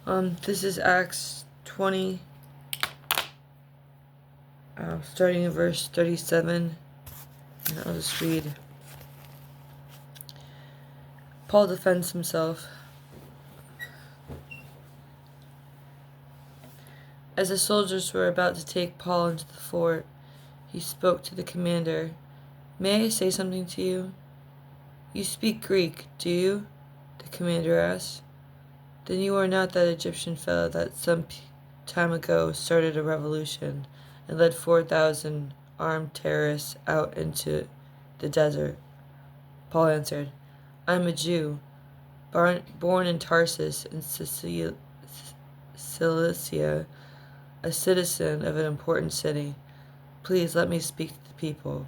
This is Acts 20, starting in verse 37, and I'll just read. Paul defends himself. As the soldiers were about to take Paul into the fort, he spoke to the commander. "May I say something to you?" "You speak Greek, do you?" the commander asked. "Then you are not that Egyptian fellow that some time ago started a revolution and led 4,000 armed terrorists out into the desert?" Paul answered, "I am a Jew, born in Tarsus in Cilicia, a citizen of an important city. Please let me speak to the people."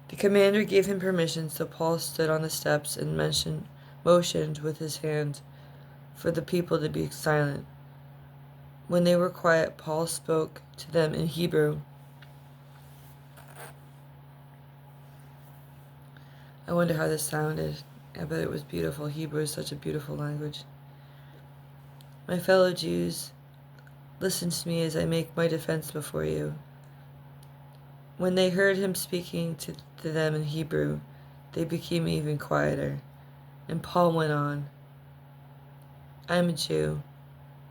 The commander gave him permission, so Paul stood on the steps and motioned with his hand for the people to be silent. When they were quiet, Paul spoke to them in Hebrew. I wonder how this sounded. I bet it was beautiful. Hebrew is such a beautiful language. "My fellow Jews, listen to me as I make my defense before you." When they heard him speaking to them in Hebrew, they became even quieter. And Paul went on, "I am a Jew,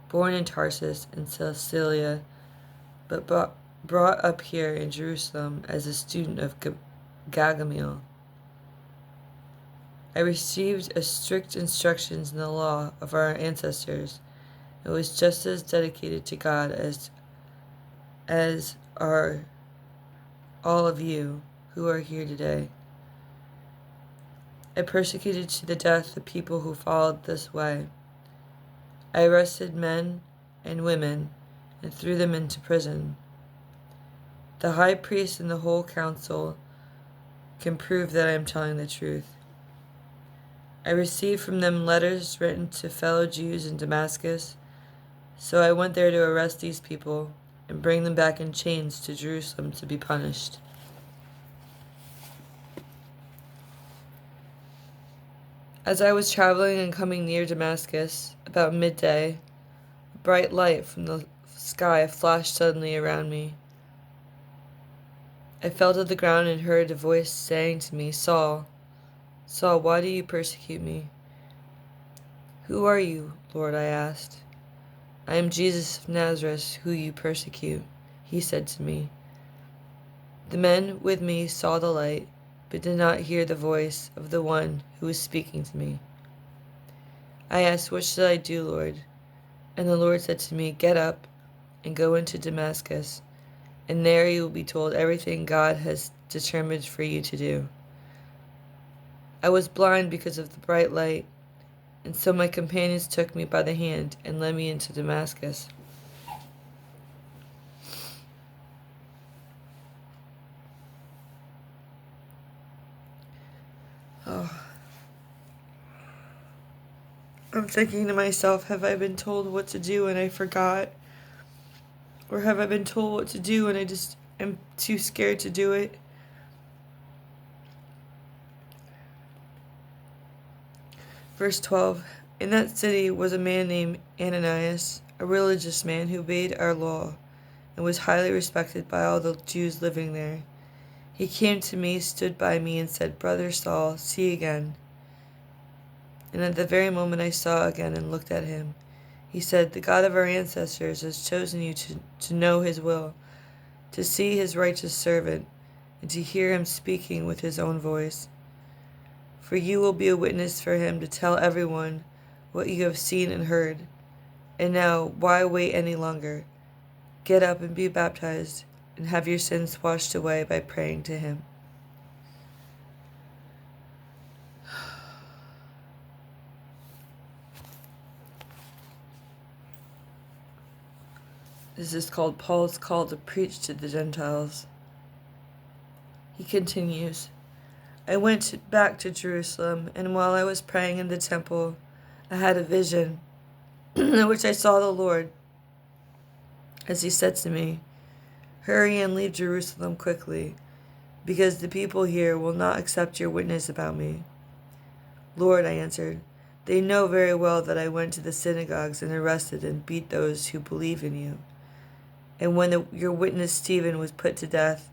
born in Tarsus in Cilicia, but brought up here in Jerusalem as a student of Gamaliel. I received strict instructions in the law of our ancestors and was just as dedicated to God as are all of you who are here today. I persecuted to the death the people who followed this way. I arrested men and women and threw them into prison. The high priest and the whole council can prove that I am telling the truth. I received from them letters written to fellow Jews in Damascus, so I went there to arrest these people and bring them back in chains to Jerusalem to be punished." As I was traveling and coming near Damascus, about midday, a bright light from the sky flashed suddenly around me. I fell to the ground and heard a voice saying to me, "Saul, Saul, why do you persecute me?" "Who are you, Lord?" I asked. "I am Jesus of Nazareth, who you persecute," he said to me. The men with me saw the light, but did not hear the voice of the one who was speaking to me. I asked, "What should I do, Lord?" And the Lord said to me, "Get up and go into Damascus, and there you will be told everything God has determined for you to do." I was blind because of the bright light, and so my companions took me by the hand and led me into Damascus. Oh. I'm thinking to myself, have I been told what to do and I forgot? Or have I been told what to do and I just am too scared to do it? Verse 12. In that city was a man named Ananias, a religious man who obeyed our law and was highly respected by all the Jews living there. He came to me, stood by me, and said, "Brother Saul, see again." And at the very moment I saw again and looked at him, he said, "The God of our ancestors has chosen you to know his will, to see his righteous servant, and to hear him speaking with his own voice. For you will be a witness for him to tell everyone what you have seen and heard. And now, why wait any longer? Get up and be baptized, and have your sins washed away by praying to him." This is called Paul's call to preach to the Gentiles. He continues, "I went back to Jerusalem, and while I was praying in the temple, I had a vision in which I saw the Lord as he said to me, 'Hurry and leave Jerusalem quickly, because the people here will not accept your witness about me.' 'Lord,' I answered, They know very well that I went to the synagogues and arrested and beat those who believe in you. And when your witness Stephen was put to death,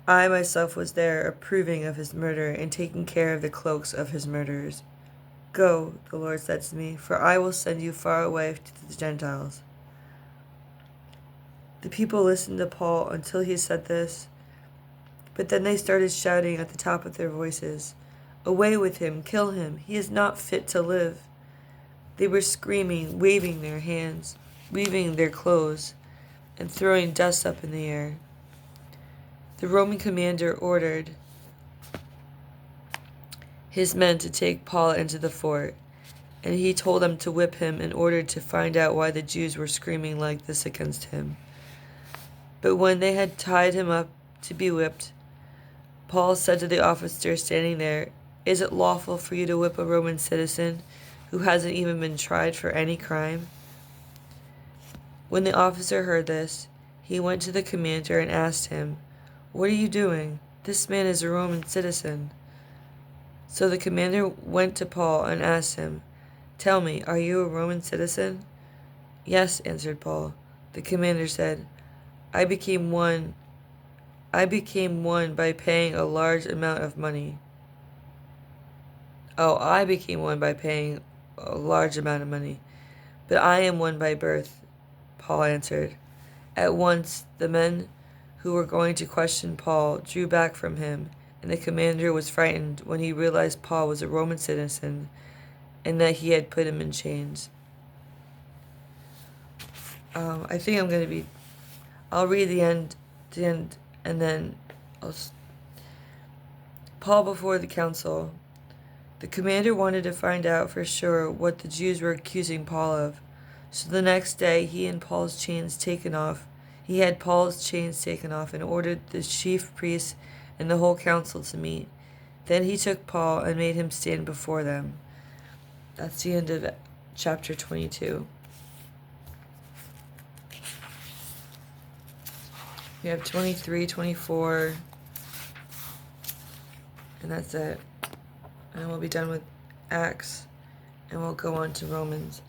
I myself was there approving of his murder and taking care of the cloaks of his murderers. Go, the Lord said to me, for I will send you far away to the Gentiles. The people listened to Paul until he said this, but then they started shouting at the top of their voices, "Away with him! Kill him! He is not fit to live!" They were screaming, waving their hands, weaving their clothes, and throwing dust up in the air. The Roman commander ordered his men to take Paul into the fort, and he told them to whip him in order to find out why the Jews were screaming like this against him. But when they had tied him up to be whipped, Paul said to the officer standing there, "Is it lawful for you to whip a Roman citizen who hasn't even been tried for any crime?" When the officer heard this, he went to the commander and asked him, "What are you doing? This man is a Roman citizen." So the commander went to Paul and asked him, "Tell me, are you a Roman citizen?" "Yes," answered Paul. The commander said, I became one by paying a large amount of money. I became one by paying a large amount of money. But I am one by birth," Paul answered. At once the men who were going to question Paul drew back from him, and the commander was frightened when he realized Paul was a Roman citizen and that he had put him in chains. I think I'll read the end, and then Paul before the council. The commander wanted to find out for sure what the Jews were accusing Paul of. So the next day he had Paul's chains taken off and ordered the chief priests and the whole council to meet. Then he took Paul and made him stand before them. That's the end of chapter 22. We have 23, 24, and that's it. And we'll be done with Acts, and we'll go on to Romans.